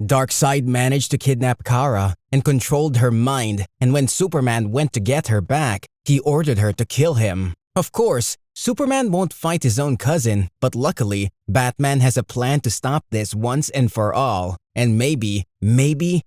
Darkseid managed to kidnap Kara and controlled her mind, and when Superman went to get her back, he ordered her to kill him. Of course, Superman won't fight his own cousin, but luckily, Batman has a plan to stop this once and for all. And maybe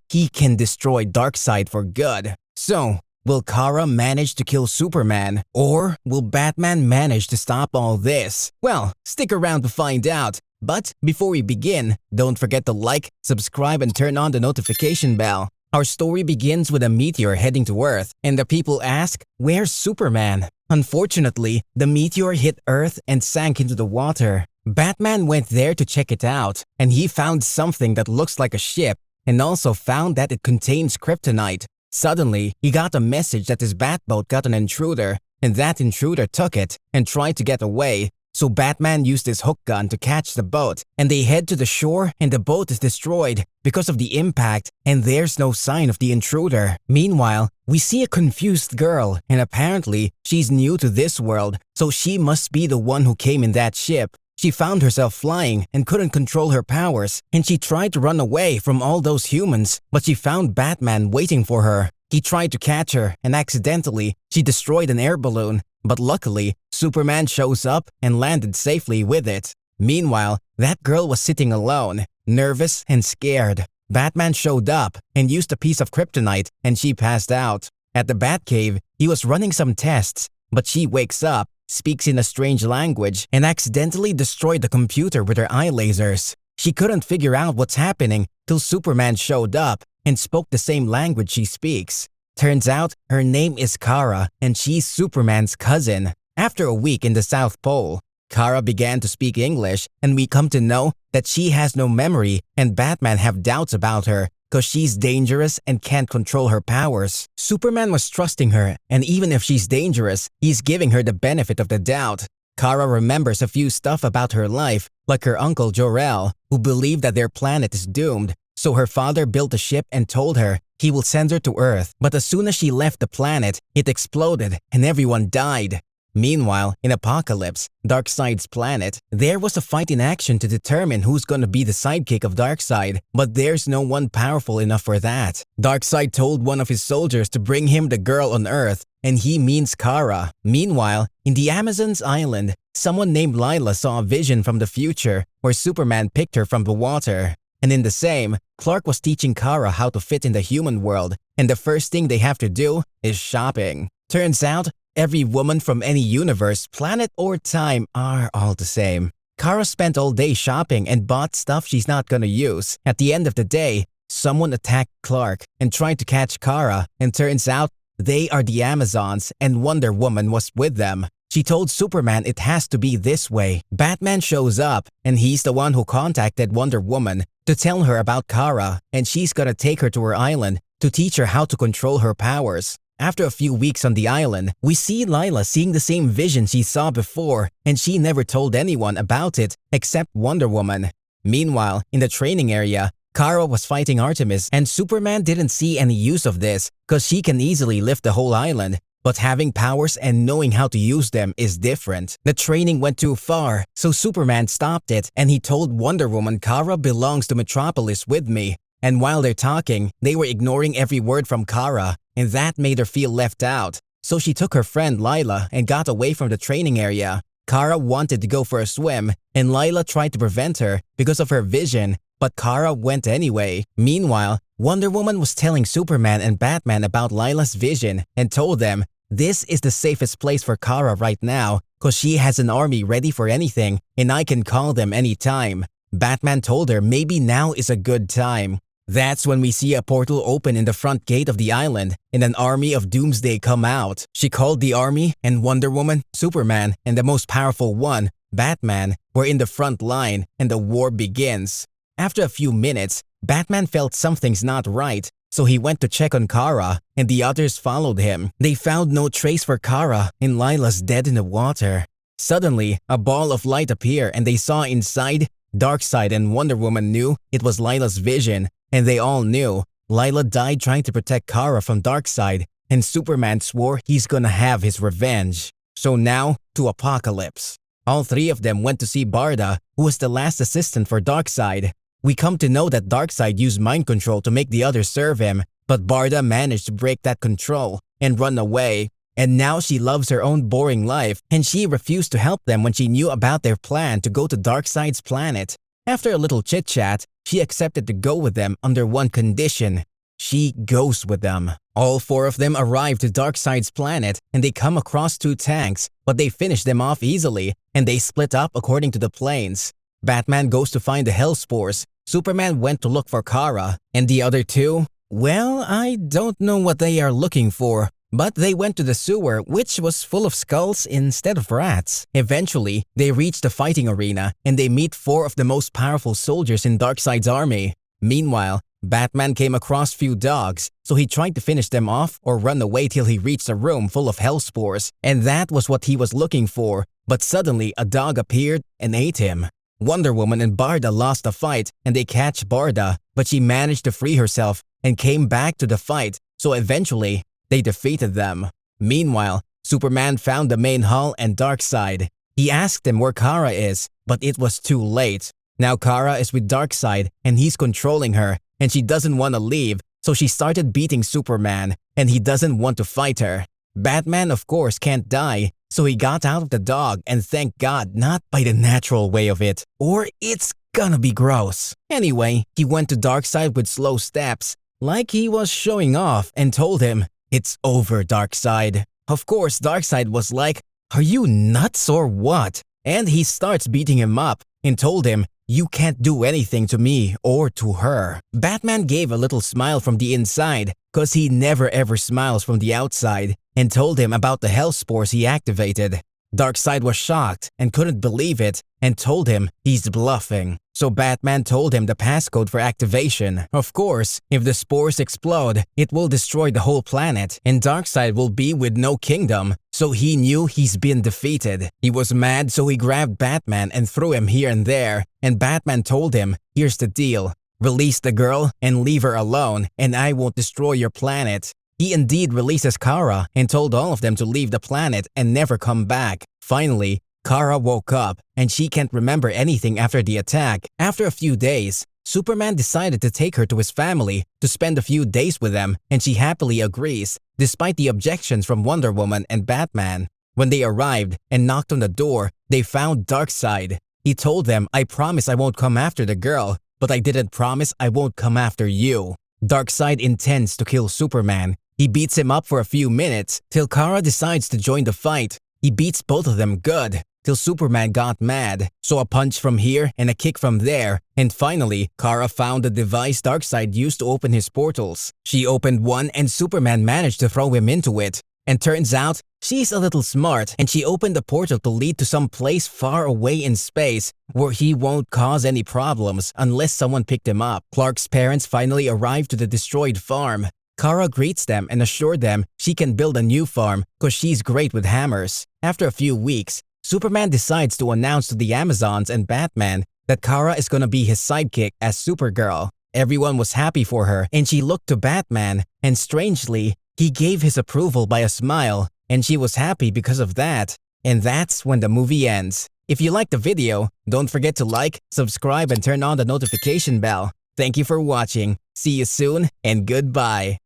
he can destroy Darkseid for good. So, will Kara manage to kill Superman, or will Batman manage to stop all this? Well, stick around to find out. But before we begin, don't forget to like, subscribe, and turn on the notification bell. Our story begins with a meteor heading to Earth, and the people ask, "Where's Superman?" Unfortunately, the meteor hit Earth and sank into the water. Batman went there to check it out, and he found something that looks like a ship, and also found that it contains kryptonite. Suddenly, he got a message that his Batboat got an intruder, and that intruder took it and tried to get away. So Batman used his hook gun to catch the boat, and they head to the shore, and the boat is destroyed because of the impact, and there's no sign of the intruder. Meanwhile, we see a confused girl, and apparently she's new to this world, so she must be the one who came in that ship. She found herself flying and couldn't control her powers, and she tried to run away from all those humans, but she found Batman waiting for her. He tried to catch her, and accidentally, she destroyed an air balloon. But luckily, Superman shows up and landed safely with it. Meanwhile, that girl was sitting alone, nervous and scared. Batman showed up and used a piece of kryptonite, and she passed out. At the Batcave, he was running some tests, but she wakes up, speaks in a strange language, and accidentally destroyed the computer with her eye lasers. She couldn't figure out what's happening till Superman showed up and spoke the same language she speaks. Turns out, her name is Kara, and she's Superman's cousin. After a week in the South Pole, Kara began to speak English, and we come to know that she has no memory, and Batman have doubts about her because she's dangerous and can't control her powers. Superman was trusting her, and even if she's dangerous, he's giving her the benefit of the doubt. Kara remembers a few stuff about her life, like her uncle Jor-El, who believed that their planet is doomed. So her father built a ship and told her he will send her to Earth. But as soon as she left the planet, it exploded and everyone died. Meanwhile, in Apokolips, Darkseid's planet, there was a fight in action to determine who's gonna be the sidekick of Darkseid, but there's no one powerful enough for that. Darkseid told one of his soldiers to bring him the girl on Earth, and he means Kara. Meanwhile, in the Amazon's island, someone named Lila saw a vision from the future where Superman picked her from the water. And in the same, Clark was teaching Kara how to fit in the human world, and the first thing they have to do is shopping. Turns out, every woman from any universe, planet, or time are all the same. Kara spent all day shopping and bought stuff she's not gonna use. At the end of the day, someone attacked Clark and tried to catch Kara, and turns out they are the Amazons, and Wonder Woman was with them. She told Superman it has to be this way. Batman shows up, and he's the one who contacted Wonder Woman to tell her about Kara, and she's gonna take her to her island to teach her how to control her powers. After a few weeks on the island, we see Lila seeing the same vision she saw before, and she never told anyone about it except Wonder Woman. Meanwhile, in the training area, Kara was fighting Artemis, and Superman didn't see any use of this because she can easily lift the whole island. But having powers and knowing how to use them is different. The training went too far, so Superman stopped it, and he told Wonder Woman Kara belongs to Metropolis with me. And while they're talking, they were ignoring every word from Kara, and that made her feel left out. So she took her friend Lila and got away from the training area. Kara wanted to go for a swim, and Lila tried to prevent her because of her vision, but Kara went anyway. Meanwhile, Wonder Woman was telling Superman and Batman about Lila's vision and told them this is the safest place for Kara right now because she has an army ready for anything and I can call them anytime. Batman told her maybe now is a good time. That's when we see a portal open in the front gate of the island and an army of Doomsday come out. She called the army, and Wonder Woman, Superman, and the most powerful one, Batman, were in the front line, and the war begins. After a few minutes, Batman felt something's not right, so he went to check on Kara, and the others followed him. They found no trace for Kara, and Lila's dead in the water. Suddenly, a ball of light appeared, and they saw inside. Darkseid and Wonder Woman knew it was Lila's vision, and they all knew Lila died trying to protect Kara from Darkseid, and Superman swore he's gonna have his revenge. So now, to Apokolips. All three of them went to see Barda, who was the last assistant for Darkseid. We come to know that Darkseid used mind control to make the others serve him, but Barda managed to break that control and run away. And now she loves her own boring life, and she refused to help them when she knew about their plan to go to Darkseid's planet. After a little chit-chat, she accepted to go with them under one condition. She goes with them. All four of them arrive to Darkseid's planet and they come across two tanks, but they finish them off easily and they split up according to the planes. Batman goes to find the Hellspores, Superman went to look for Kara, and the other two? Well, I don't know what they are looking for, but they went to the sewer, which was full of skulls instead of rats. Eventually, they reach the fighting arena and they meet four of the most powerful soldiers in Darkseid's army. Meanwhile, Batman came across few dogs, so he tried to finish them off or run away till he reached a room full of Hellspores, and that was what he was looking for. But suddenly, a dog appeared and ate him. Wonder Woman and Barda lost the fight and they catch Barda, but she managed to free herself and came back to the fight, so eventually, they defeated them. Meanwhile, Superman found the main hall and Darkseid. He asked him where Kara is, but it was too late. Now Kara is with Darkseid and he's controlling her, and she doesn't want to leave, so she started beating Superman, and he doesn't want to fight her. Batman of course can't die, so he got out of the dog and thank God not by the natural way of it, or it's gonna be gross. Anyway, he went to Darkseid with slow steps, like he was showing off, and told him, "It's over, Darkseid." Of course, Darkseid was like, "Are you nuts or what?" And he starts beating him up and told him, "You can't do anything to me or to her." Batman gave a little smile from the inside, cause he never ever smiles from the outside, and told him about the Hellspores he activated. Darkseid was shocked and couldn't believe it and told him he's bluffing. So Batman told him the passcode for activation. Of course, if the spores explode, it will destroy the whole planet and Darkseid will be with no kingdom. So he knew he's been defeated. He was mad, so he grabbed Batman and threw him here and there, and Batman told him, "Here's the deal. Release the girl and leave her alone, and I won't destroy your planet." He indeed releases Kara and told all of them to leave the planet and never come back. Finally, Kara woke up and she can't remember anything after the attack. After a few days, Superman decided to take her to his family to spend a few days with them, and she happily agrees, despite the objections from Wonder Woman and Batman. When they arrived and knocked on the door, they found Darkseid. He told them, "I promise I won't come after the girl, but I didn't promise I won't come after you." Darkseid intends to kill Superman. He beats him up for a few minutes till Kara decides to join the fight. He beats both of them good till Superman got mad. So a punch from here and a kick from there, and finally Kara found the device Darkseid used to open his portals. She opened one and Superman managed to throw him into it. And turns out she's a little smart and she opened the portal to lead to some place far away in space where he won't cause any problems unless someone picked him up. Clark's parents finally arrive to the destroyed farm. Kara greets them and assured them she can build a new farm cause she's great with hammers. After a few weeks, Superman decides to announce to the Amazons and Batman that Kara is gonna be his sidekick as Supergirl. Everyone was happy for her and she looked to Batman, and strangely, he gave his approval by a smile, and she was happy because of that. And that's when the movie ends. If you liked the video, don't forget to like, subscribe, and turn on the notification bell. Thank you for watching. See you soon, and goodbye.